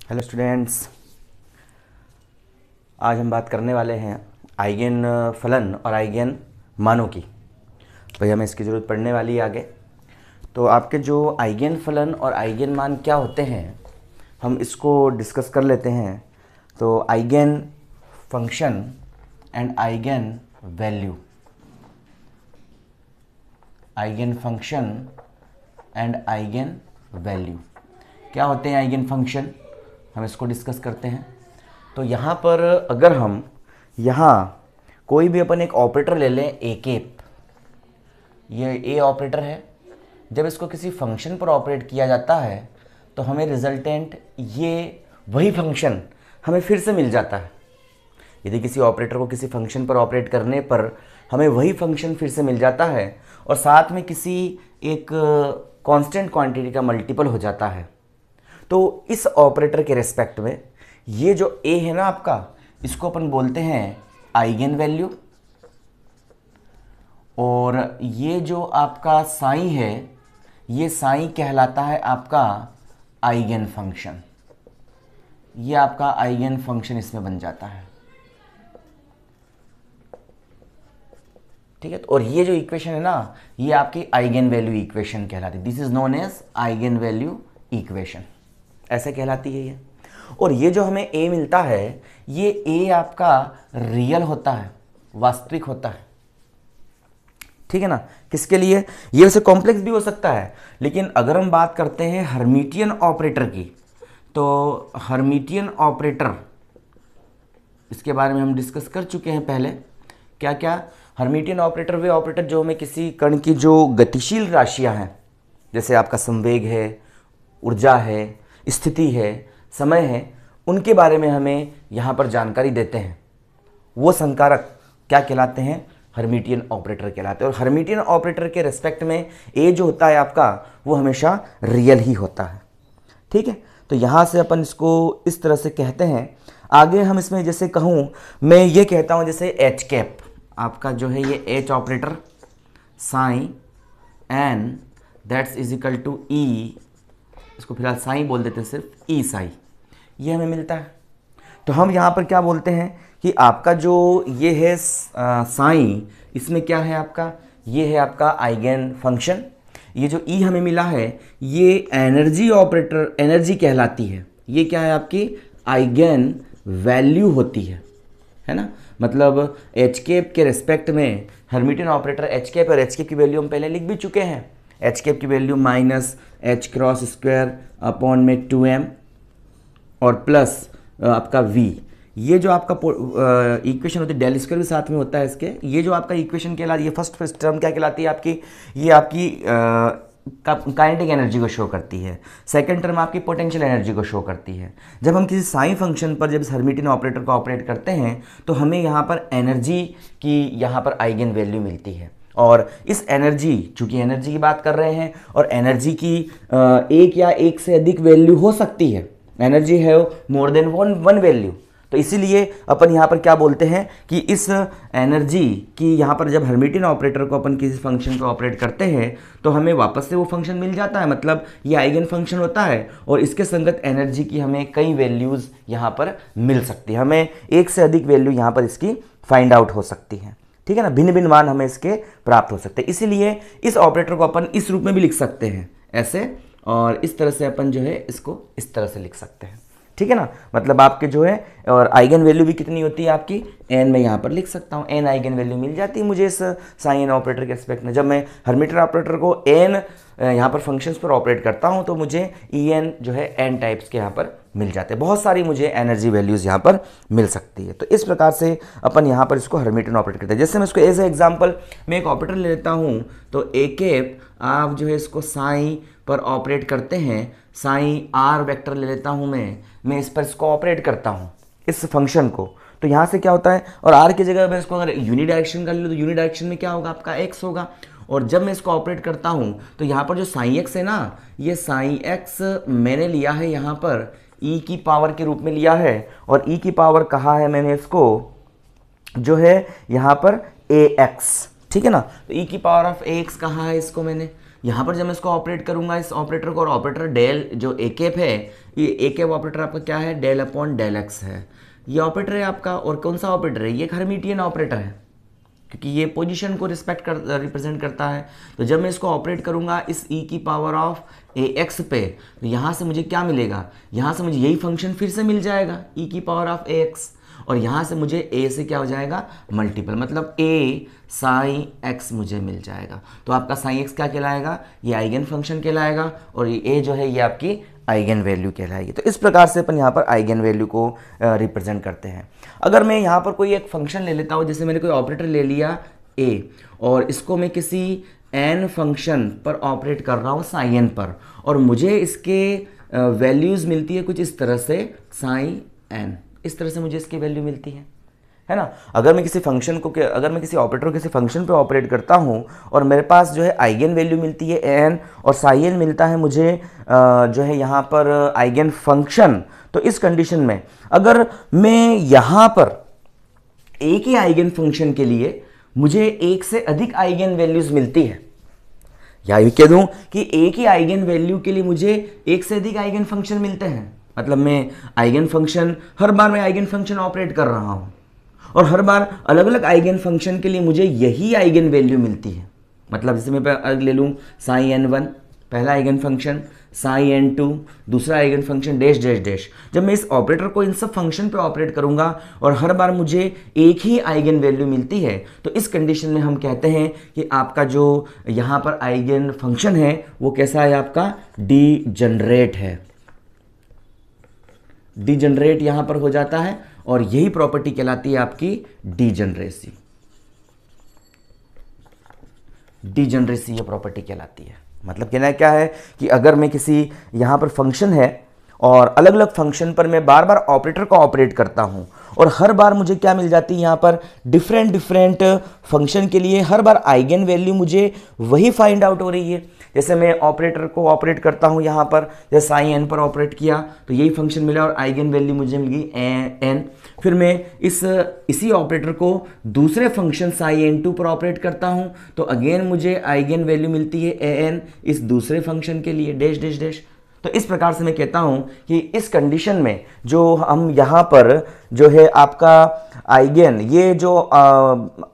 Hello students, आज हम बात करने वाले हैं आइगन फलन और आइगन मानों की। भाई हमें इसकी ज़रूरत पड़ने वाली है आगे। तो आपके जो आइगन फलन और आइगन मान क्या होते हैं हम इसको डिस्कस कर लेते हैं। तो eigen function and eigen value, eigen function and eigen value क्या होते हैं आइगन फंक्शन, हम इसको डिस्कस करते हैं। तो यहाँ पर अगर हम यहाँ कोई भी अपन एक ऑपरेटर ले लें, ए केप, ये ए ऑपरेटर है। जब इसको किसी फंक्शन पर ऑपरेट किया जाता है तो हमें रिजल्टेंट ये वही फंक्शन हमें फिर से मिल जाता है। यदि किसी ऑपरेटर को किसी फंक्शन पर ऑपरेट करने पर हमें वही फंक्शन फिर से मिल जाता है और साथ में किसी एक कांस्टेंट क्वांटिटी का मल्टीपल हो जाता है। तो इस ऑपरेटर के रेस्पेक्ट में ये जो ए है ना आपका, इसको अपन बोलते हैं आइगन वैल्यू, और ये जो आपका साई है ये साई कहलाता है आपका आइगन फंक्शन। ये आपका आइगन फंक्शन इसमें बन जाता है, ठीक है। और ये जो इक्वेशन है ना ये आपकी आइगन वैल्यू इक्वेशन कहलाती है। This is known as eigen value equation, ऐसे कहलाती है ये। और ये जो हमें ए मिलता है ये ए आपका रियल होता है, वास्तविक होता है, ठीक है ना। किसके लिए? ये वैसे कॉम्प्लेक्स भी हो सकता है, लेकिन अगर हम बात करते हैं हर्मिटियन ऑपरेटर की, तो हर्मिटियन ऑपरेटर इसके बारे में हम डिस्कस कर चुके हैं पहले। क्या क्या? हर्मिटियन ऑपरेटर वे ऑपरेटर जो हमें किसी कण की जो गतिशील राशियां हैं, जैसे आपका संवेग है, ऊर्जा है, स्थिति है, समय है, उनके बारे में हमें यहाँ पर जानकारी देते हैं। वो संकारक क्या कहलाते हैं? हर्मिटियन ऑपरेटर कहलाते हैं। और हर्मिटियन ऑपरेटर के रेस्पेक्ट में ए जो होता है आपका वो हमेशा रियल ही होता है, ठीक है। तो यहाँ से अपन इसको इस तरह से कहते हैं। आगे हम इसमें जैसे कहूँ, मैं ये कहता हूँ जैसे एच कैप आपका जो है ये H operator psi N that's is equal to E, इसको फिलहाल साई बोल देते हैं, सिर्फ ई साई, ये हमें मिलता है। तो हम यहाँ पर क्या बोलते हैं कि आपका जो ये है साई, इसमें क्या है आपका, ये है आपका आइगन फंक्शन। ये जो ई हमें मिला है ये एनर्जी ऑपरेटर, एनर्जी कहलाती है। ये क्या है आपकी आइगन वैल्यू होती है ना। मतलब एच केप के रेस्पेक्ट में हर्मिटियन ऑपरेटर एच केप, और एच केप की वैल्यू हम पहले लिख भी चुके हैं। एच केप की value minus H cross square upon में 2m और प्लस आपका v। ये जो आपका इक्वेशन होती है डेल स्क्वायर भी साथ में होता है इसके। ये जो आपका इक्वेशन कहलाती है, फर्स्ट टर्म क्या कहलाती है आपकी, ये आपकी काइनेटिक एनर्जी को शो करती है। सेकंड टर्म आपकी पोटेंशियल एनर्जी को शो करती है। जब हम किसी साइन फंक्शन पर जब इस हर्मिटियन ऑपरेटर को ऑपरेट करते हैं तो हमें यहाँ पर एनर्जी की यहाँ पर आइगन वैल्यू मिलती है। और इस एनर्जी, चूंकि एनर्जी की बात कर रहे हैं और एनर्जी की एक या एक से अधिक वैल्यू हो सकती है, एनर्जी है मोर देन वन वैल्यू, तो इसीलिए अपन यहाँ पर क्या बोलते हैं कि इस एनर्जी की यहाँ पर जब हर्मिटियन ऑपरेटर को अपन किसी फंक्शन को ऑपरेट करते हैं तो हमें वापस से वो फंक्शन मिल जाता है। मतलब ये आइगन फंक्शन होता है और इसके संगत एनर्जी की हमें कई वैल्यूज़ यहाँ पर मिल सकती है। हमें एक से अधिक वैल्यू यहाँ पर इसकी फाइंड आउट हो सकती है, ठीक है ना। भिन्न भिन्न मान हमें इसके प्राप्त हो सकते हैं। इसीलिए इस ऑपरेटर को अपन इस रूप में भी लिख सकते हैं, ऐसे, और इस तरह से अपन जो है इसको इस तरह से लिख सकते हैं, ठीक है ना। मतलब आपके जो है, और आइगन वैल्यू भी कितनी होती है आपकी, एन में यहाँ पर लिख सकता हूँ। एन आइगन वैल्यू मिल जाती है मुझे इस साइन ऑपरेटर के एस्पेक्ट में। जब मैं हर्मिटियन ऑपरेटर को एन यहाँ पर फंक्शंस पर ऑपरेट करता हूँ तो मुझे ई एन जो है एन टाइप्स के यहाँ पर मिल जाते हैं। बहुत सारी मुझे एनर्जी वैल्यूज़ यहाँ पर मिल सकती है। तो इस प्रकार से अपन यहाँ पर इसको हर्मिटियन ऑपरेट करते हैं। जैसे मैं इसको एज ए एग्जाम्पल मैं एक ऑपरेटर ले लेता हूँ, तो ए केप आप जो है इसको साई पर ऑपरेट करते हैं, साई आर वेक्टर ले लेता हूँ मैं इस पर इसको ऑपरेट करता हूँ इस फंक्शन को। तो यहाँ से क्या होता है, और आर की जगह मैं इसको अगर यूनि डायरेक्शन कर लूँ तो यूनि डायरेक्शन में क्या होगा आपका एक्स होगा। और जब मैं इसको ऑपरेट करता हूँ तो यहाँ पर जो साई एक्स है ना, ये साई एक्स मैंने लिया है यहाँ पर ई की पावर के रूप में लिया है, और ई की पावर कहा है मैंने इसको जो है यहाँ पर ए एक्स, ठीक है ना। तो ई की पावर ऑफ ए एक्स कहा है इसको मैंने, यहाँ पर जब मैं इसको ऑपरेट करूँगा इस ऑपरेटर को, और ऑपरेटर डेल जो ए कैप है, ये ए कैप ऑपरेटर आपका क्या है, डेल अपॉन डेल एक्स है, ये ऑपरेटर है आपका। और कौन सा ऑपरेटर है, ये एक हर्मिटियन ऑपरेटर है, क्योंकि ये पोजीशन को रिप्रेजेंट करता है। तो जब मैं इसको ऑपरेट करूँगा इस e की पावर ऑफ ए एक्स पे, तो यहाँ से मुझे क्या मिलेगा, यहाँ से मुझे यही फंक्शन फिर से मिल जाएगा e की पावर ऑफ ए एक्स, और यहाँ से मुझे a से क्या हो जाएगा, मल्टीपल, मतलब a साई x मुझे मिल जाएगा। तो आपका साई x क्या कहलाएगा, ये आइगन फंक्शन कहलाएगा, और ये a जो है ये आपकी आइगन वैल्यू कहलाएगी। तो इस प्रकार से अपन यहाँ पर आइगन वैल्यू को रिप्रेजेंट करते हैं। अगर मैं यहाँ पर कोई एक फंक्शन ले लेता हूँ, जैसे मैंने कोई ऑपरेटर ले लिया a, और इसको मैं किसी n फंक्शन पर ऑपरेट कर रहा हूँ साई n पर, और मुझे इसके वैल्यूज़ मिलती है कुछ इस तरह से साई n, इस तरह से मुझे इसकी वैल्यू मिलती है ना। अगर मैं किसी फंक्शन को, अगर मैं किसी ऑपरेटर को किसी फंक्शन पे ऑपरेट करता हूँ और मेरे पास जो है आइगन वैल्यू मिलती है एन और साई एन मिलता है मुझे जो है यहाँ पर आइगन फंक्शन, तो इस कंडीशन में अगर मैं यहाँ पर एक ही आइगन फंक्शन के लिए मुझे एक से अधिक आइगन वैल्यूज मिलती है, या ये कह दूं कि एक ही आइगन वैल्यू के लिए मुझे एक से अधिक आइगन फंक्शन मिलते हैं, मतलब मैं आइगन फंक्शन, हर बार मैं आइगन फंक्शन ऑपरेट कर रहा हूं और हर बार अलग अलग आइगन फंक्शन के लिए मुझे यही आइगन वैल्यू मिलती है। मतलब जैसे मैं अलग ले लूं साई एन वन पहला eigen function, psi N two दूसरा eigen function, dash dash dash. जब मैं इस ऑपरेटर को इन सब फंक्शन पे ऑपरेट करूंगा और हर बार मुझे एक ही आइगन वैल्यू मिलती है, तो इस कंडीशन में हम कहते हैं कि आपका जो यहाँ पर आइगन फंक्शन है वो कैसा है, आपका डीजनरेट है। डीजनरेट यहां पर हो जाता है और यही प्रॉपर्टी कहलाती है आपकी डीजनरेसी। डीजनरेसी ये प्रॉपर्टी कहलाती है। मतलब कहना क्या है कि अगर मैं किसी यहां पर फंक्शन है और अलग अलग फंक्शन पर मैं बार बार ऑपरेटर को ऑपरेट करता हूं और हर बार मुझे क्या मिल जाती है, यहां पर डिफरेंट फंक्शन के लिए हर बार आइगन वैल्यू मुझे वही फाइंड आउट हो रही है। जैसे मैं ऑपरेटर को ऑपरेट करता हूं यहां पर, जैसे साई एन पर ऑपरेट किया तो यही फंक्शन मिला और आइगन वैल्यू मुझे मिल गई एन। फिर मैं इसी ऑपरेटर को दूसरे फंक्शन साई एन टू पर ऑपरेट करता हूं तो अगेन मुझे आइगन वैल्यू मिलती है ए एन इस दूसरे फंक्शन के लिए, डैश डैश डैश। तो इस प्रकार से मैं कहता हूं कि इस कंडीशन में जो हम यहाँ पर जो है आपका आइगन, ये जो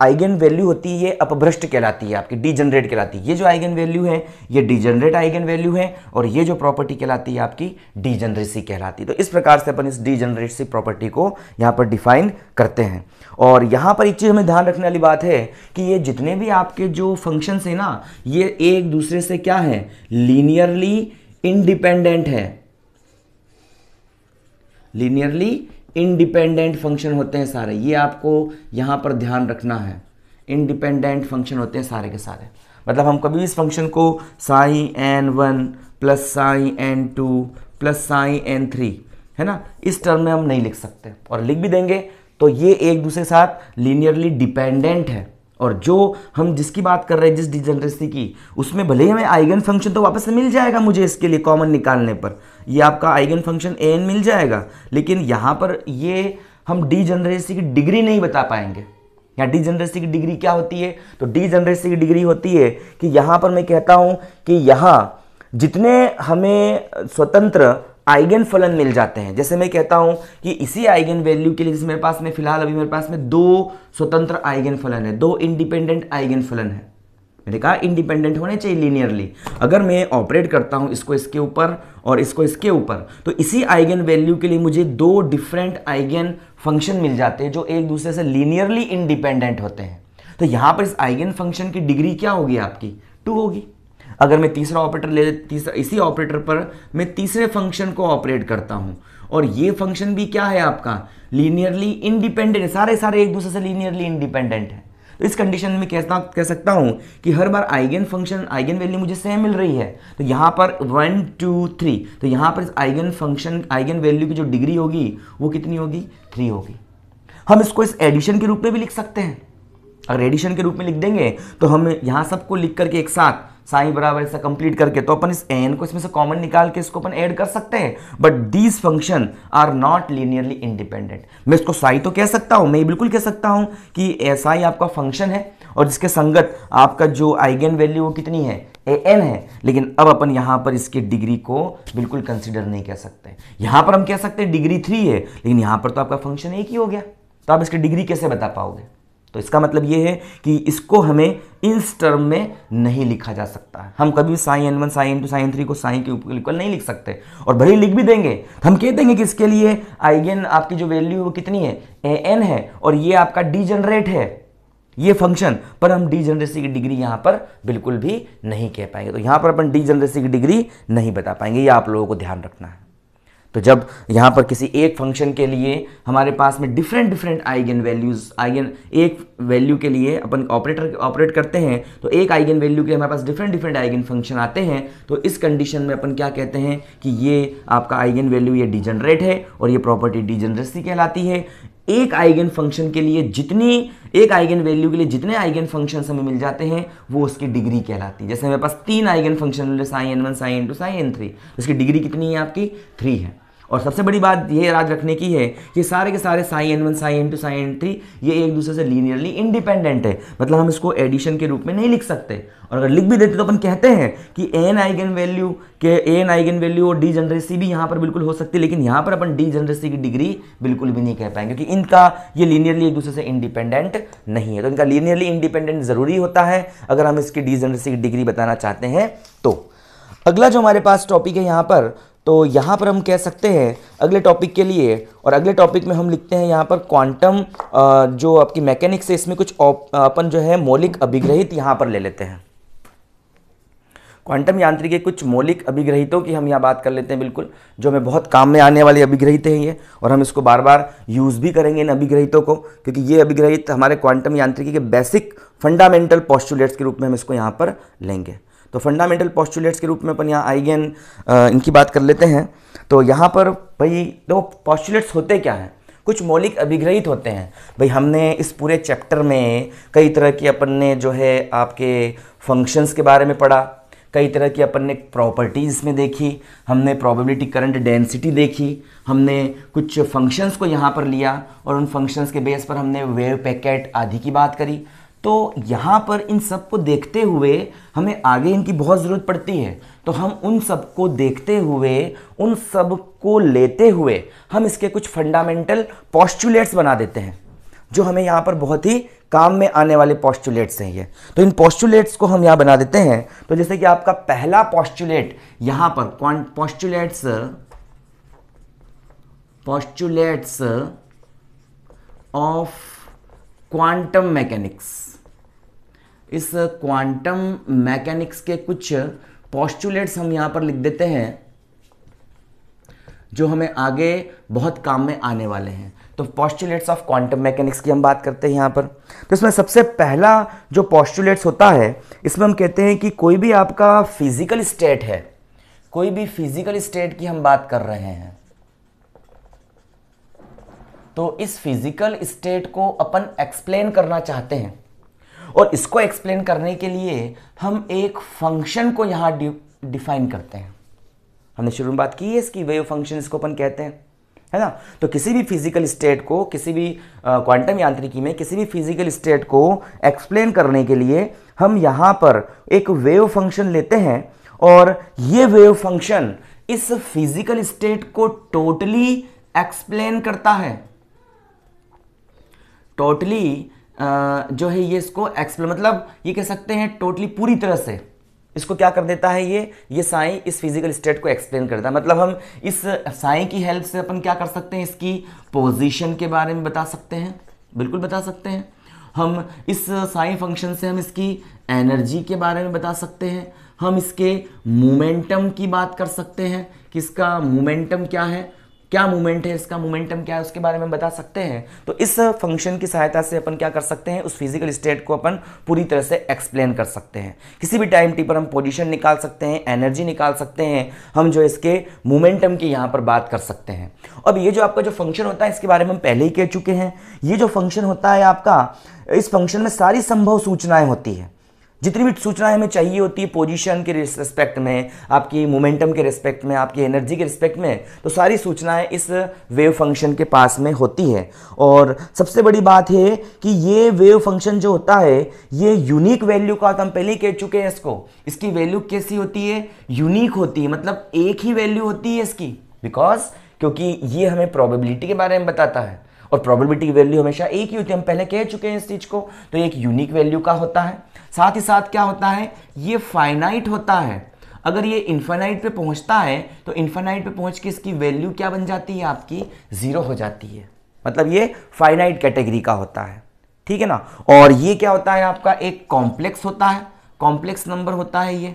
आइगन वैल्यू होती है ये अपभ्रष्ट कहलाती है, आपकी डीजनरेट कहलाती है। ये जो आइगन वैल्यू है ये डीजनरेट आइगन वैल्यू है और ये जो प्रॉपर्टी कहलाती है आपकी डीजनरेसी कहलाती है। तो इस प्रकार से अपन इस डीजनरेसी प्रॉपर्टी को यहाँ पर डिफाइन करते हैं। और यहाँ पर एक चीज़ हमें ध्यान रखने वाली बात है कि ये जितने भी आपके जो फंक्शंस है ना, ये एक दूसरे से क्या है, लीनियरली इंडिपेंडेंट है। लीनियरली इंडिपेंडेंट फंक्शन होते हैं सारे, ये आपको यहां पर ध्यान रखना है। इंडिपेंडेंट फंक्शन होते हैं सारे के सारे। मतलब हम कभी इस फंक्शन को psi N one plus psi N two plus psi n three, है ना, इस टर्म में हम नहीं लिख सकते, और लिख भी देंगे तो ये एक दूसरे के साथ लीनियरली डिपेंडेंट है। और जो हम जिसकी बात कर रहे हैं, जिस डिजनरेसी की, उसमें भले ही हमें आइगन फंक्शन तो वापस से मिल जाएगा मुझे इसके लिए कॉमन निकालने पर, ये आपका आइगन फंक्शन एन मिल जाएगा, लेकिन यहाँ पर ये हम डीजनरेसी की डिग्री नहीं बता पाएंगे। यहाँ डीजनरेसी की डिग्री क्या होती है, तो डीजनरेसी की डिग्री होती है कि यहाँ पर मैं कहता हूँ कि यहाँ जितने हमें स्वतंत्र आइगन फलन मिल जाते हैं, जैसे मैं कहता हूं कि इसी आइगन वैल्यू के लिए जैसे मेरे पास में फिलहाल अभी मेरे पास में दो स्वतंत्र आइगन फलन है, दो इंडिपेंडेंट आइगन फलन है। मैंने कहा इंडिपेंडेंट होने चाहिए लीनियरली। अगर मैं ऑपरेट करता हूं इसको इसके ऊपर और इसको इसके ऊपर, तो इसी आइगन वैल्यू के लिए मुझे दो डिफरेंट आइगन फंक्शन मिल जाते हैं जो एक दूसरे से लीनियरली इंडिपेंडेंट होते हैं। तो यहां पर इस आइगन फंक्शन की डिग्री क्या होगी, आपकी 2 होगी। अगर मैं तीसरा ऑपरेटर इसी ऑपरेटर पर मैं तीसरे फंक्शन को ऑपरेट करता हूं और ये फंक्शन भी क्या है आपका, लीनियरली इंडिपेंडेंट है, सारे एक दूसरे से लीनियरली इंडिपेंडेंट है। तो इस कंडीशन में कह सकता हूं कि हर बार आइगन फंक्शन आइगन वैल्यू मुझे सेम मिल रही है। तो यहां पर 1 2 3, तो यहां पर इस आइगन फंक्शन आइगन वैल्यू की जो डिग्री होगी वो कितनी होगी, 3 होगी। हम इसको इस एडिशन के रूप में भी लिख सकते हैं। अगर एडिशन के रूप में लिख देंगे तो हम यहां सबको लिख करके एक साथ साई बराबर ऐसा कंप्लीट करके, तो अपन इस एन को इसमें से कॉमन निकाल के इसको अपन ऐड कर सकते हैं। But these function are not linearly independent. मैं इसको साई तो कह सकता हूं, मैं बिल्कुल कह सकता हूं कि साई आपका फंक्शन है और जिसके संगत आपका जो आइगन वैल्यू वो कितनी है, an है। लेकिन अब अपन यहां पर इसके डिग्री को बिल्कुल कंसीडर नहीं कर सकते। यहां पर हम कह सकते हैं डिग्री 3 है, लेकिन यहां पर तो आपका फंक्शन एक ही हो गया, तो आप इसकी डिग्री कैसे बता पाओगे? तो इसका मतलब ये है कि इसको हमें इस टर्म में नहीं लिखा जा सकता है। हम कभी sin n1 sin 2 sin 3 को sin के इक्वल नहीं लिख सकते, और भले ही लिख भी देंगे तो हम कह देंगे कि इसके लिए आइगन आपकी जो वैल्यू वो कितनी है, an है, और ये आपका डीजनरेट है ये फंक्शन, पर हम डीजनरेसी की डिग्री यहां पर बिल्कुल भी नहीं कह पाएंगे। तो यहां पर अपन डीजनरेसी की डिग्री नहीं बता पाएंगे, ये आप लोगों को ध्यान रखना है। तो जब यहाँ पर किसी एक फंक्शन के लिए हमारे पास में डिफरेंट आइगन वैल्यूज, आइगन एक वैल्यू के लिए अपन ऑपरेट करते हैं, तो एक आइगन वैल्यू के हमारे पास डिफरेंट आइगन फंक्शन आते हैं, तो इस कंडीशन में अपन क्या कहते हैं कि ये आपका आइगन वैल्यू ये डिजनरेट है, और ये प्रॉपर्टी डिजनरेसी कहलाती है। एक आइगन फंक्शन के लिए एक आइगन वैल्यू के लिए जितने आइगन फंक्शन हमें मिल जाते हैं वो उसकी डिग्री कहलाती है। जैसे मेरे पास 3 आइगन फंक्शन मिले, sin n1 sin 2 sin 3, उसकी डिग्री कितनी है आपकी 3 है। और सबसे बड़ी बात ये याद रखने की है कि सारे के सारे sin n1 sin 2 sin 3 ये एक दूसरे से लीनियरली इंडिपेंडेंट है, मतलब हम इसको एडिशन के रूप में नहीं लिख सकते, और अगर लिख भी देते तो अपन कहते हैं कि n आइगन वैल्यू और डीजनरेसी भी यहाँ पर बिल्कुल हो सकती है, लेकिन यहाँ पर अपन डीजनरेसी की डिग्री बिल्कुल भी नहीं कह पाएंगे, क्योंकि इनका ये लीनियरली एक दूसरे से इंडिपेंडेंट नहीं है। तो इनका लीनियरली इंडिपेंडेंट जरूरी होता है अगर हम इसकी डीजनरेसी की डिग्री बताना चाहते हैं। तो अगला जो हमारे पास टॉपिक है यहाँ पर, तो यहाँ पर हम कह सकते हैं अगले टॉपिक के लिए, और अगले टॉपिक में हम लिखते हैं यहाँ पर क्वांटम जो आपकी मैकेनिक्स है, इसमें कुछ अपन जो है मौलिक अभिग्रहित यहाँ पर ले लेते हैं। क्वांटम यांत्रिकी के कुछ मौलिक अभिग्रहितों की हम यहाँ बात कर लेते हैं, बिल्कुल जो हमें बहुत काम में आने वाले अभिग्रहित हैं ये, और हम इसको बार बार यूज़ भी करेंगे इन अभिग्रहितों को, क्योंकि ये अभिग्रहित हमारे क्वांटम यांत्रिकी के बेसिक फंडामेंटल पोस्टुलेट्स के रूप में हम इसको यहाँ पर लेंगे। तो फंडामेंटल पोस्टुलेट्स के रूप में अपन यहाँ आइगन इनकी बात कर लेते हैं। तो यहाँ पर भाई दो पोस्टुलेट्स होते क्या हैं, कुछ मौलिक अभिग्रहित होते हैं। भाई हमने इस पूरे चैप्टर में कई तरह की अपन ने जो है आपके फंक्शंस के बारे में पढ़ा, कई तरह की अपन ने प्रॉपर्टीज़ में देखी, हमने प्रोबेबिलिटी करंट डेंसिटी देखी, हमने कुछ फंक्शंस को यहाँ पर लिया और उन फंक्शंस के बेस पर हमने वेव पैकेट आदि की बात करी। तो यहाँ पर इन सब को देखते हुए हमें आगे इनकी बहुत ज़रूरत पड़ती है, तो हम उन सब को देखते हुए, उन सब को लेते हुए हम इसके कुछ फंडामेंटल पोस्टुलेट्स बना देते हैं, जो हमें यहाँ पर बहुत ही काम में आने वाले पोस्टुलेट्स हैं ये। तो इन पोस्टुलेट्स को हम यहाँ बना देते हैं। तो जैसे कि आपका पहला पोस्टुलेट यहाँ पर पोस्टुलेट्स ऑफ क्वांटम मैकेनिक्स, इस क्वांटम मैकेनिक्स के कुछ पोस्टुलेट्स हम यहाँ पर लिख देते हैं जो हमें आगे बहुत काम में आने वाले हैं। तो पोस्टुलेट्स ऑफ क्वांटम मैकेनिक्स की हम बात करते हैं यहाँ पर। तो इसमें सबसे पहला जो पोस्टुलेट्स होता है, इसमें हम कहते हैं कि कोई भी आपका फिजिकल स्टेट है, कोई भी फिजिकल स्टेट की हम बात कर रहे हैं, तो इस फिजिकल स्टेट को अपन एक्सप्लेन करना चाहते हैं, और इसको एक्सप्लेन करने के लिए हम एक फंक्शन को यहां डिफाइन करते हैं। हमने शुरू में बात की है इसकी, वेव फंक्शन इसको अपन कहते हैं, है ना। तो किसी भी फिजिकल स्टेट को, किसी भी क्वांटम यांत्रिकी में किसी भी फिजिकल स्टेट को एक्सप्लेन करने के लिए हम यहां पर एक वेव फंक्शन लेते हैं, और ये वेव फंक्शन इस फिजिकल स्टेट को टोटली एक्सप्लेन करता है। टोटली जो है ये इसको एक्सप्लेन, मतलब ये कह सकते हैं टोटली पूरी तरह से इसको क्या कर देता है, ये साई इस फिजिकल स्टेट को एक्सप्लेन करता है। मतलब हम इस साई की हेल्प से अपन क्या कर सकते हैं, इसकी पोजीशन के बारे में बता सकते हैं, बिल्कुल बता सकते हैं। हम इस साई फंक्शन से हम इसकी एनर्जी के बारे में बता सकते हैं, हम इसके मोमेंटम की बात कर सकते हैं कि इसका मोमेंटम क्या है, क्या मूवमेंट है, इसका मोमेंटम क्या है, उसके बारे में बता सकते हैं। तो इस फंक्शन की सहायता से अपन क्या कर सकते हैं, उस फिजिकल स्टेट को अपन पूरी तरह से एक्सप्लेन कर सकते हैं। किसी भी टाइम टी पर हम पोजीशन निकाल सकते हैं, एनर्जी निकाल सकते हैं, हम जो इसके मोमेंटम की यहाँ पर बात कर सकते हैं। अब ये जो आपका जो फंक्शन होता है, इसके बारे में हम पहले ही कह चुके हैं। ये जो फंक्शन होता है आपका, इस फंक्शन में सारी संभव सूचनाएं होती है, जितनी भी सूचनाएं हमें चाहिए होती है पोजीशन के रिस्पेक्ट में, आपकी मोमेंटम के रिस्पेक्ट में, आपकी एनर्जी के रिस्पेक्ट में, तो सारी सूचनाएं इस वेव फंक्शन के पास में होती है। और सबसे बड़ी बात है कि ये वेव फंक्शन जो होता है ये यूनिक वैल्यू का, तो हम पहले ही कह चुके हैं इसको, इसकी वैल्यू कैसी होती है, यूनिक होती है, मतलब एक ही वैल्यू होती है इसकी, बिकॉज क्योंकि ये हमें प्रोबेबिलिटी के बारे में बताता है और प्रोबेबिलिटी की वैल्यू हमेशा एक ही होती है, हम पहले कह चुके हैं इस चीज को। तो एक यूनिक वैल्यू का होता है, साथ ही साथ क्या होता है, ये फाइनाइट होता है। अगर ये इन्फाइनाइट पे पहुंचता है तो इन्फाइनाइट पे पहुंच के इसकी वैल्यू क्या बन जाती है, आपकी 0 हो जाती है, मतलब ये फाइनाइट कैटेगरी का होता है, ठीक है ना। और ये क्या होता है, आपका एक कॉम्प्लेक्स होता है, कॉम्प्लेक्स नंबर होता है ये,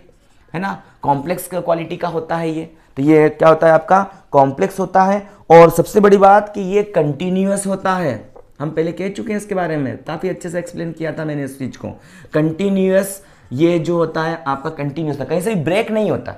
है ना, कॉम्प्लेक्स क्वालिटी का होता है ये। तो ये क्या होता है, आपका कॉम्प्लेक्स होता है। और सबसे बड़ी बात कि ये कंटिन्यूअस होता है, हम पहले कह चुके हैं इसके बारे में, काफी अच्छे से एक्सप्लेन किया था मैंने इस चीज को। कंटिन्यूअस ये जो होता है आपका कंटिन्यूअस था, कहीं से भी ब्रेक नहीं होता,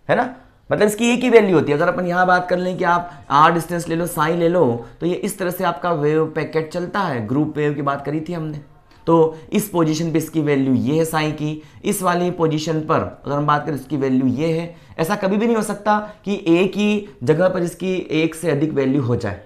है ना, मतलब इसकी एक ही वैल्यू होती है। अगर अपन यहाँ बात कर लें कि आप आर डिस्टेंस ले लो, साई ले लो, तो ये इस तरह से आपका वेव पैकेट चलता है, ग्रुप वेव की बात करी थी हमने। तो इस पोजीशन पे इसकी वैल्यू ये है साई की, इस वाली पोजीशन पर अगर हम बात करें इसकी वैल्यू ये है। ऐसा कभी भी नहीं हो सकता कि एक ही जगह पर इसकी एक से अधिक वैल्यू हो जाए।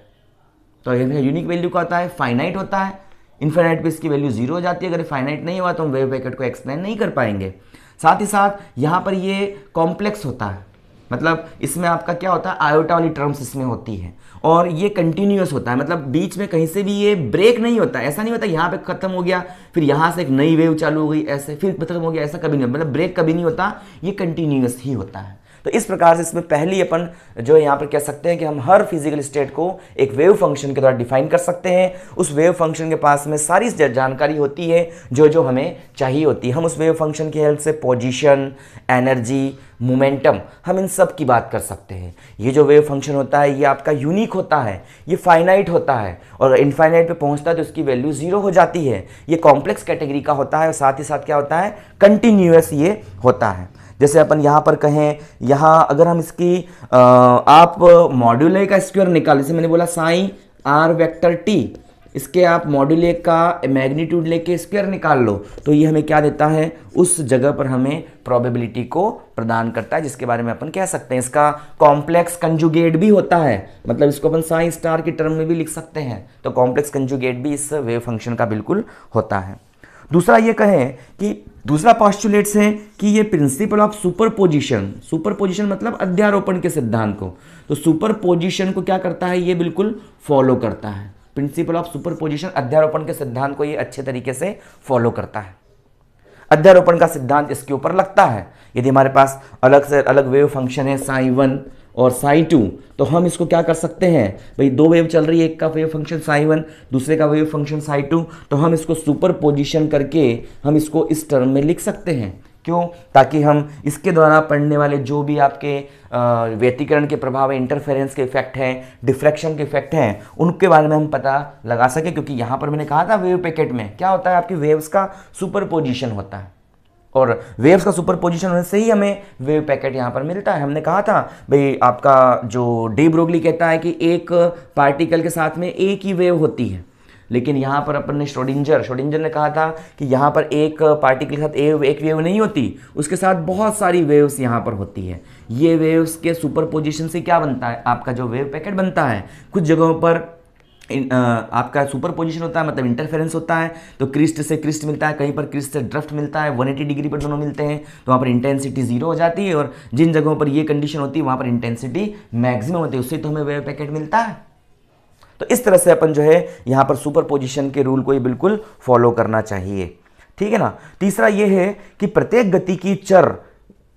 तो यूनिक वैल्यू का होता है, फाइनाइट होता है, इनफाइनाइट पे इसकी वैल्यू 0 हो जाती है। अगर फाइनाइट नहीं हुआ तो हम वेव पैकेट को एक्सप्लेन नहीं कर पाएंगे। साथ ही साथ यहाँ पर ये कॉम्प्लेक्स होता है, मतलब इसमें आपका क्या होता है, आयोटा वाली टर्म्स इसमें होती है। और ये कंटिन्यूअस होता है, मतलब बीच में कहीं से भी ये ब्रेक नहीं होता, ऐसा नहीं होता यहाँ पे खत्म हो गया फिर यहाँ से एक नई वेव चालू हो गई ऐसे फिर खत्म हो गया, ऐसा कभी नहीं, मतलब ब्रेक कभी नहीं होता, ये कंटिन्यूअस ही होता है। तो इस प्रकार से इसमें पहली अपन जो यहाँ पर कह सकते हैं कि हम हर फिजिकल स्टेट को एक वेव फंक्शन के द्वारा डिफाइन कर सकते हैं। उस वेव फंक्शन के पास में सारी जानकारी होती है जो जो हमें चाहिए होती है। हम उस वेव फंक्शन की हेल्प से पोजीशन, एनर्जी, मोमेंटम, हम इन सब की बात कर सकते हैं। ये जो वेव फंक्शन होता है ये आपका यूनिक होता है, ये फाइनाइट होता है, और इनफाइनाइट पे पहुंचता है तो इसकी वैल्यू 0 हो जाती है। ये कॉम्प्लेक्स कैटेगरी का होता है और साथ ही साथ क्या होता है, कंटिन्यूअस ये होता है। जैसे अपन यहाँ पर कहें, यहाँ अगर हम इसकी आप मॉड्यूले का स्क्वायर निकाल, जैसे मैंने बोला साइन आर वेक्टर टी, इसके आप मॉड्यूले का मैग्नीट्यूड लेके स्क्वायर निकाल लो, तो ये हमें क्या देता है, उस जगह पर हमें प्रोबेबिलिटी को प्रदान करता है, जिसके बारे में अपन कह सकते हैं इसका कॉम्प्लेक्स कंजुगेट भी होता है, मतलब इसको अपन साइन स्टार की टर्म में भी लिख सकते हैं। तो कॉम्प्लेक्स कंजुगेट भी इस वेव फंक्शन का बिल्कुल होता है। दूसरा ये कहें कि दूसरा पॉस्टुलेट्स है कि ये प्रिंसिपल ऑफ सुपरपोजिशन, सुपरपोजिशन मतलब अध्यारोपण के सिद्धांत को, तो सुपरपोजिशन को क्या करता है, ये बिल्कुल फॉलो करता है। प्रिंसिपल ऑफ सुपरपोजिशन अध्यारोपण के सिद्धांत को ये अच्छे तरीके से फॉलो करता है। अध्यारोपण का सिद्धांत इसके ऊपर लगता है। यदि हमारे पास अलग से अलग वेव फंक्शन है साई 1 और साई 2, तो हम इसको क्या कर सकते हैं, भाई दो वेव चल रही है, एक का वेव फंक्शन साई 1, दूसरे का वेव फंक्शन साई 2, तो हम इसको सुपर पोजिशन करके हम इसको इस टर्म में लिख सकते हैं। क्यों, ताकि हम इसके द्वारा पढ़ने वाले जो भी आपके व्यतिकरण के प्रभाव है, इंटरफेरेंस के इफेक्ट हैं, डिफ्रैक्शन के इफेक्ट हैं, उनके बारे में हम पता लगा सके। क्योंकि यहाँ पर मैंने कहा था वेव पैकेट में क्या होता है, आपकी वेव्स का सुपर पोजिशन होता है, और वेव्स का सुपर पोजिशन होने से ही हमें वेव पैकेट यहाँ पर मिलता है। हमने कहा था भाई आपका जो डी ब्रोगली कहता है कि एक पार्टिकल के साथ में एक ही वेव होती है, लेकिन यहाँ पर अपन ने श्रोडिंजर ने कहा था कि यहाँ पर एक पार्टिकल के साथ एक वेव नहीं होती, उसके साथ बहुत सारी वेव्स यहाँ पर होती है। ये वेव्स के सुपर पोजिशन से क्या बनता है, आपका जो वेव पैकेट बनता है। कुछ जगहों पर आपका सुपर पोजिशन होता है, मतलब इंटरफेरेंस होता है, तो क्रिस्ट से क्रिस्ट मिलता है, कहीं पर क्रिस्ट से ड्रिफ्ट मिलता है, 180 डिग्री पर दोनों मिलते हैं, तो वहाँ पर इंटेंसिटी 0 हो जाती है। और जिन जगहों पर ये कंडीशन होती है वहाँ पर इंटेंसिटी मैक्सिमम होती है, उससे तो हमें वेव पैकेट मिलता है। तो इस तरह से अपन जो है यहाँ पर सुपर पोजिशन के रूल को ये बिल्कुल फॉलो करना चाहिए, ठीक है ना। तीसरा ये है कि प्रत्येक गति की चर,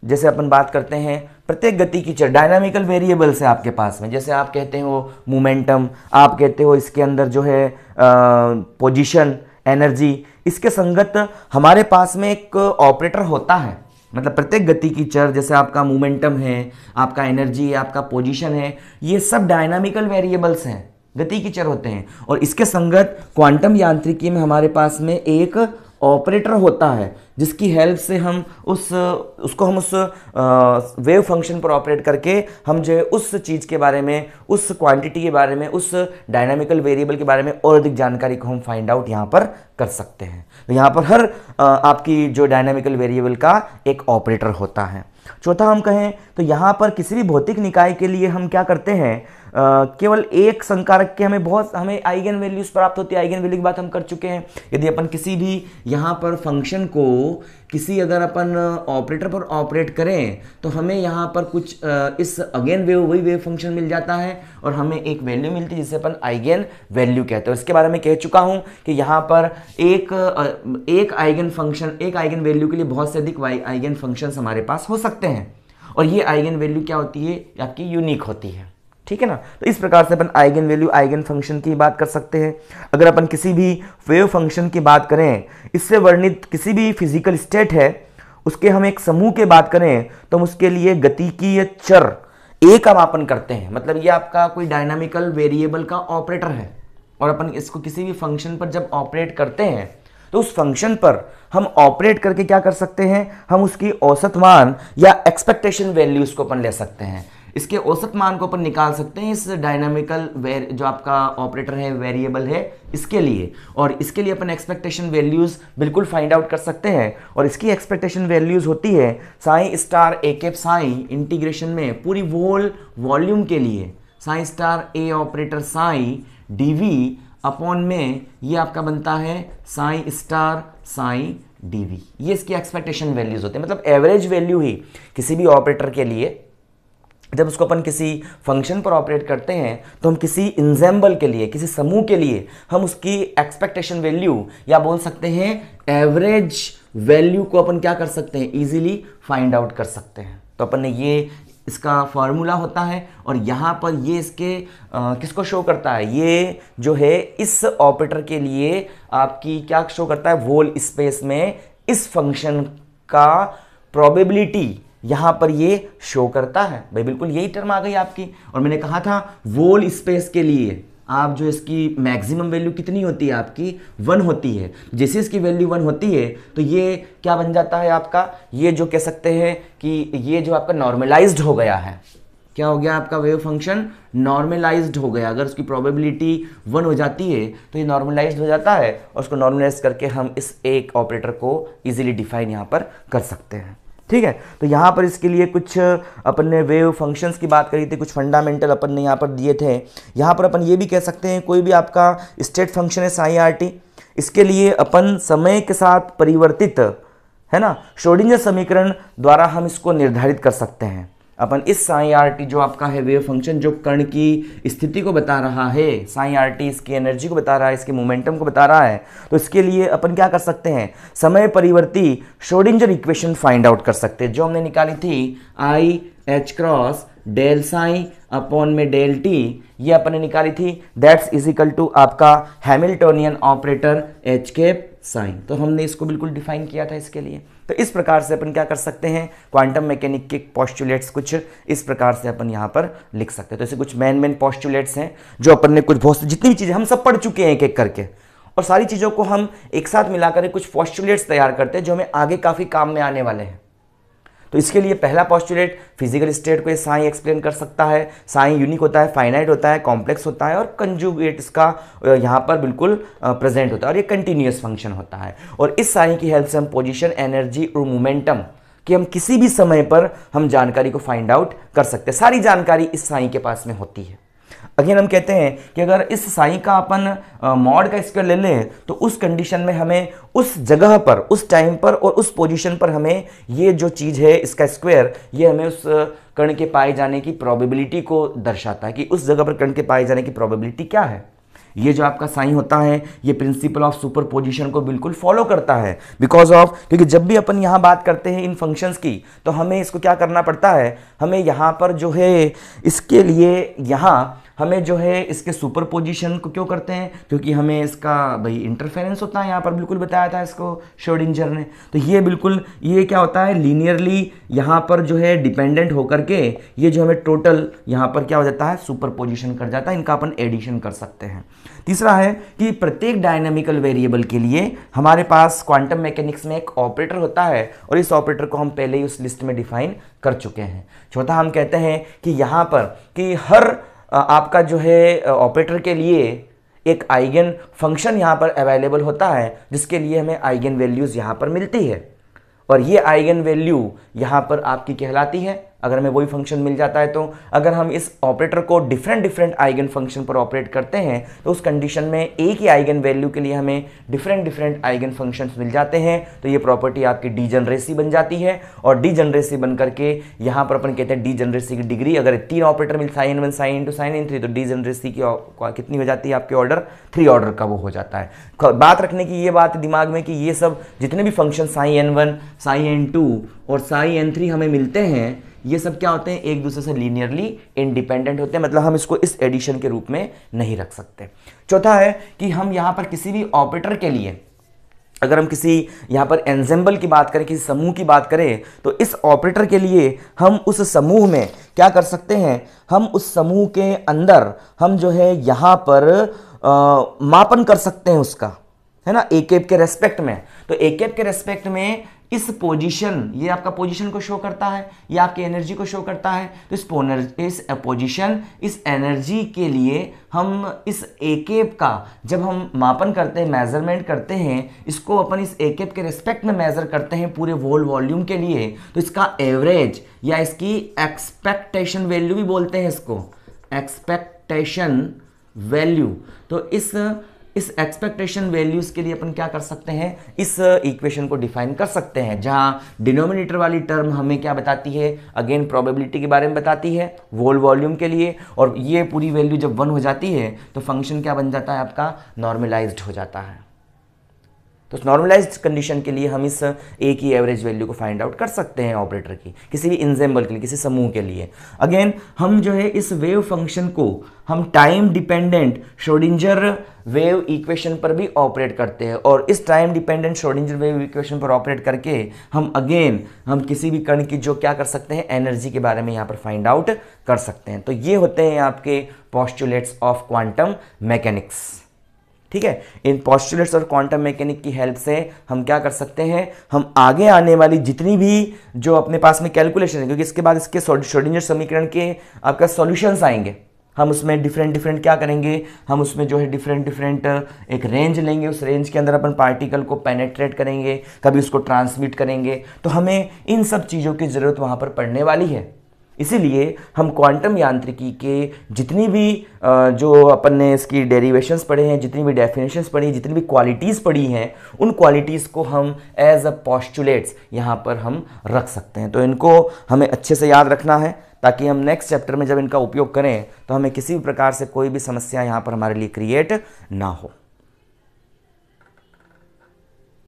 जैसे अपन बात करते हैं प्रत्येक गति की चर डायनामिकल वेरिएबल्स है आपके पास में, जैसे आप कहते हो मोमेंटम, आप कहते हो इसके अंदर जो है पोजीशन, एनर्जी, इसके संगत हमारे पास में एक ऑपरेटर होता है। मतलब प्रत्येक गति की चर, जैसे आपका मोमेंटम है, आपका एनर्जी है, आपका पोजीशन है, ये सब डायनामिकल वेरिएबल्स हैं, गति की चर होते हैं। और इसके संगत क्वांटम यांत्रिकी में हमारे पास में एक ऑपरेटर होता है जिसकी हेल्प से हम उस वेव फंक्शन पर ऑपरेट करके हम जो है उस चीज़ के बारे में, उस क्वांटिटी के बारे में, उस डायनामिकल वेरिएबल के बारे में और अधिक जानकारी को हम फाइंड आउट यहाँ पर कर सकते हैं। तो यहाँ पर हर आपकी जो डायनामिकल वेरिएबल का एक ऑपरेटर होता है। चौथा हम कहें तो यहाँ पर किसी भी भौतिक निकाय के लिए हम क्या करते हैं, केवल एक संकारक के हमें आइगन वैल्यूज प्राप्त होती है। आइगन वैल्यू की बात हम कर चुके हैं। यदि अपन किसी भी यहाँ पर फंक्शन को किसी अगर अपन ऑपरेटर पर ऑपरेट करें तो हमें यहाँ पर कुछ इस अगेन वही वेव फंक्शन मिल जाता है और हमें एक वैल्यू मिलती है जिसे अपन आइगन वैल्यू कहते हैं। इसके बारे में कह चुका हूँ कि यहाँ पर एक आइगन फंक्शन, एक आइगन वैल्यू के लिए बहुत से अधिक आइगन फंक्शन हमारे पास हो सकते हैं और ये आइगन वैल्यू क्या होती है, आपकी यूनिक होती है। ठीक है ना। तो इस प्रकार से अपन आइगन वैल्यू, आइगन फंक्शन की बात कर सकते हैं। अगर अपन किसी भी वेव फंक्शन की बात करें, इससे वर्णित किसी भी फिजिकल स्टेट है उसके हम एक समूह की बात करें तो हम उसके लिए गतिकीय चर ए का मापन करते हैं। मतलब ये आपका कोई डायनामिकल वेरिएबल का ऑपरेटर है और अपन इसको किसी भी फंक्शन पर जब ऑपरेट करते हैं तो उस फंक्शन पर हम ऑपरेट करके क्या कर सकते हैं, हम उसकी औसत मान या एक्सपेक्टेशन वैल्यूज को अपन ले सकते हैं। इसके औसत मान को अपन निकाल सकते हैं इस डायनामिकल जो आपका ऑपरेटर है, वेरिएबल है, इसके लिए। और इसके लिए अपन एक्सपेक्टेशन वैल्यूज बिल्कुल फाइंड आउट कर सकते हैं और इसकी एक्सपेक्टेशन वैल्यूज होती है Sai star A cap Sai integration में पूरी वॉल्यूम के लिए साई स्टार ए ऑपरेटर साई डीवी अपॉन में ये आपका बनता है साई स्टार साई डीवी। ये इसकी एक्सपेक्टेशन वैल्यूज होते हैं। मतलब एवरेज वैल्यू ही किसी भी ऑपरेटर के लिए जब उसको अपन किसी फंक्शन पर ऑपरेट करते हैं तो हम किसी इंजेम्बल के लिए, किसी समूह के लिए हम उसकी एक्सपेक्टेशन वैल्यू या बोल सकते हैं एवरेज वैल्यू को अपन क्या कर सकते हैं, इजीली फाइंड आउट कर सकते हैं। तो अपन ने ये इसका फॉर्मूला होता है और यहाँ पर ये इसके किसको शो करता है, ये जो है इस ऑपरेटर के लिए आपकी क्या शो करता है, वोल स्पेस में इस फंक्शन का प्रोबेबिलिटी यहाँ पर ये शो करता है। भाई बिल्कुल यही टर्म आ गई आपकी। और मैंने कहा था वोल स्पेस के लिए आप जो इसकी मैक्सिमम वैल्यू कितनी होती है, आपकी 1 होती है। जैसे इसकी वैल्यू 1 होती है तो ये क्या बन जाता है आपका, ये जो कह सकते हैं कि ये जो आपका नॉर्मलाइज्ड हो गया है। क्या हो गया आपका वेव फंक्शन नॉर्मलाइज्ड हो गया। अगर उसकी प्रोबेबिलिटी 1 हो जाती है तो ये नॉर्मलाइज्ड हो जाता है और उसको नॉर्मलाइज करके हम इस एक ऑपरेटर को इजीली डिफाइन यहाँ पर कर सकते हैं। ठीक है। तो यहाँ पर इसके लिए कुछ अपन ने वेव फंक्शंस की बात करी थी, कुछ फंडामेंटल अपन ने यहाँ पर दिए थे। यहाँ पर अपन ये भी कह सकते हैं कोई भी आपका स्टेट फंक्शन है साई आर टी, इसके लिए अपन समय के साथ परिवर्तित है ना श्रोडिंगर समीकरण द्वारा हम इसको निर्धारित कर सकते हैं। अपन इस साई आर टी जो आपका है वेव फंक्शन जो कण की स्थिति को बता रहा है, साई आर टी इसकी एनर्जी को बता रहा है, इसके मोमेंटम को बता रहा है, तो इसके लिए अपन क्या कर सकते हैं, समय परिवर्ती श्रोडिंगर इक्वेशन फाइंड आउट कर सकते हैं जो हमने निकाली थी i h cross del psi upon में डेल टी, ये अपन ने निकाली थी। दैट्स इज इक्वल टू आपका Hamiltonian operator h cap psi. तो हमने इसको बिल्कुल डिफाइन किया था इसके लिए। तो इस प्रकार से अपन क्या कर सकते हैं, क्वांटम मैकेनिक के पोस्टुलेट्स कुछ इस प्रकार से अपन यहाँ पर लिख सकते हैं। तो ऐसे कुछ मेन पोस्टुलेट्स हैं जो अपन ने कुछ बहुत जितनी भी चीज़ें हम सब पढ़ चुके हैं एक एक करके, और सारी चीज़ों को हम एक साथ मिलाकर कुछ पोस्टुलेट्स तैयार करते हैं जो हमें आगे काफ़ी काम में आने वाले हैं। तो इसके लिए पहला पोस्टुलेट फिजिकल स्टेट को ये साई एक्सप्लेन कर सकता है। साई यूनिक होता है, फाइनाइट होता है, कॉम्प्लेक्स होता है और कंजुगेट इसका यहाँ पर बिल्कुल प्रेजेंट होता है और ये कंटिन्यूअस फंक्शन होता है। और इस साई की हेल्प से हम पोजीशन, एनर्जी और मोमेंटम कि हम किसी भी समय पर हम जानकारी को फाइंड आउट कर सकते हैं। सारी जानकारी इस साई के पास में होती है। अगेन हम कहते हैं कि अगर इस साई का अपन मॉड का स्क्वायर ले लें तो उस कंडीशन में हमें उस जगह पर, उस टाइम पर और उस पोजीशन पर हमें ये जो चीज़ है इसका स्क्वायर, ये हमें उस कण के पाए जाने की प्रोबेबिलिटी को दर्शाता है कि उस जगह पर कण के पाए जाने की प्रोबेबिलिटी क्या है। ये जो आपका साइन होता है ये प्रिंसिपल ऑफ सुपरपोजिशन को बिल्कुल फॉलो करता है। बिकॉज ऑफ, क्योंकि जब भी अपन यहाँ बात करते हैं इन फंक्शंस की तो हमें इसको क्या करना पड़ता है, हमें यहाँ पर जो है इसके लिए यहाँ हमें जो है इसके सुपरपोजिशन को क्यों करते हैं, क्योंकि हमें इसका भाई इंटरफेरेंस होता है, यहाँ पर बिल्कुल बताया था इसको श्रोडिंगर ने। तो ये बिल्कुल ये क्या होता है, लीनियरली यहाँ पर जो है डिपेंडेंट होकर के ये जो हमें टोटल यहाँ पर क्या हो जाता है, सुपरपोजिशन कर जाता है, इनका अपन एडिशन कर सकते हैं। तीसरा है कि प्रत्येक डायनामिकल वेरिएबल के लिए हमारे पास क्वांटम मैकेनिक्स में एक ऑपरेटर होता है और इस ऑपरेटर को हम पहले ही उस लिस्ट में डिफाइन कर चुके हैं। चौथा हम कहते हैं कि यहाँ पर कि हर आपका जो है ऑपरेटर के लिए एक आइगन फंक्शन यहाँ पर अवेलेबल होता है जिसके लिए हमें आइगन वैल्यूज़ यहाँ पर मिलती है और ये आइगन वैल्यू यहाँ पर आपकी कहलाती है अगर हमें वही फंक्शन मिल जाता है। तो अगर हम इस ऑपरेटर को डिफरेंट आइगन फंक्शन पर ऑपरेट करते हैं तो उस कंडीशन में एक ही आइगन वैल्यू के लिए हमें डिफरेंट आइगन फंक्शंस मिल जाते हैं। तो ये प्रॉपर्टी आपकी डीजनरेसी बन जाती है और डीजनरेसी बन करके यहाँ पर अपन कहते हैं डीजनरेसी की डिग्री, अगर 3 ऑपरेटर मिल sin 1 sin 2 sin 3 तो डीजनरेसी की कितनी हो जाती है आपके ऑर्डर 3 ऑर्डर का वो हो जाता है। बात रखने की ये बात दिमाग में कि ये सब जितने भी function sin n1 sin n2 और sin n3 हमें मिलते हैं ये सब क्या होते हैं, एक दूसरे से लीनियरली इंडिपेंडेंट होते हैं, मतलब हम इसको इस एडिशन के रूप में नहीं रख सकते। चौथा है कि हम यहाँ पर किसी भी ऑपरेटर के लिए अगर हम किसी यहाँ पर एंसेम्बल की बात करें, किसी समूह की बात करें तो इस ऑपरेटर के लिए हम उस समूह में क्या कर सकते हैं, हम उस समूह के अंदर हम जो है यहाँ पर मापन कर सकते हैं उसका, है ना, ए कैप के रेस्पेक्ट में। तो ए कैप के रेस्पेक्ट में इस पोजीशन, ये आपका पोजीशन को शो करता है, ये आपकी एनर्जी को शो करता है। तो इस पोजीशन, इस एनर्जी के लिए हम इस ए कैप का जब हम मापन करते हैं, मेजरमेंट करते हैं, इसको अपन इस ए कैप के रिस्पेक्ट में मेजर करते हैं पूरे होल वॉल्यूम के लिए, तो इसका एवरेज या इसकी एक्सपेक्टेशन वैल्यू भी बोलते हैं इसको, एक्सपेक्टेशन वैल्यू। तो इस एक्सपेक्टेशन वैल्यूज के लिए अपन क्या कर सकते हैं, इस इक्वेशन को डिफाइन कर सकते हैं जहां डिनोमिनेटर वाली टर्म हमें क्या बताती है, अगेन प्रोबेबिलिटी के बारे में बताती है वोल वॉल्यूम के लिए, और ये पूरी वैल्यू जब 1 हो जाती है तो फंक्शन क्या बन जाता है आपका, नॉर्मलाइज्ड हो जाता है। तो नॉर्मलाइज्ड कंडीशन के लिए हम इस ए की एवरेज वैल्यू को फाइंड आउट कर सकते हैं ऑपरेटर की, किसी भी इंसेम्बल के लिए, किसी समूह के लिए। अगेन हम जो है इस वेव फंक्शन को हम time dependent Schrodinger wave equation पर भी ऑपरेट करते हैं और इस time dependent Schrodinger wave equation पर ऑपरेट करके हम किसी भी कण की जो क्या कर सकते हैं, एनर्जी के बारे में यहाँ पर फाइंड आउट कर सकते हैं। तो ये होते हैं आपके पोस्टुलेट्स ऑफ क्वांटम मैकेनिक्स। ठीक है, इन पोस्टुलेट्स और क्वांटम मैकेनिक की हेल्प से हम क्या कर सकते हैं, हम आगे आने वाली जितनी भी जो अपने पास में कैलकुलेशन है, क्योंकि इसके बाद इसके श्रोडिंगर समीकरण के आपका सॉल्यूशंस आएंगे, हम उसमें डिफरेंट क्या करेंगे, हम उसमें जो है डिफरेंट एक रेंज लेंगे, उस रेंज के अंदर अपन पार्टिकल को पेनेट्रेट करेंगे, कभी उसको ट्रांसमिट करेंगे। तो हमें इन सब चीज़ों की ज़रूरत वहाँ पर पड़ने वाली है। इसीलिए हम क्वांटम यांत्रिकी के जितनी भी जो अपन ने इसकी डेरिवेशंस पढ़े हैं, जितनी भी डेफिनेशंस पढ़ी, जितनी भी क्वालिटीज़ पढ़ी हैं, उन क्वालिटीज़ को हम एज अ पोस्टुलेट्स यहाँ पर हम रख सकते हैं। तो इनको हमें अच्छे से याद रखना है ताकि हम नेक्स्ट चैप्टर में जब इनका उपयोग करें तो हमें किसी भी प्रकार से कोई भी समस्या यहाँ पर हमारे लिए क्रिएट ना हो।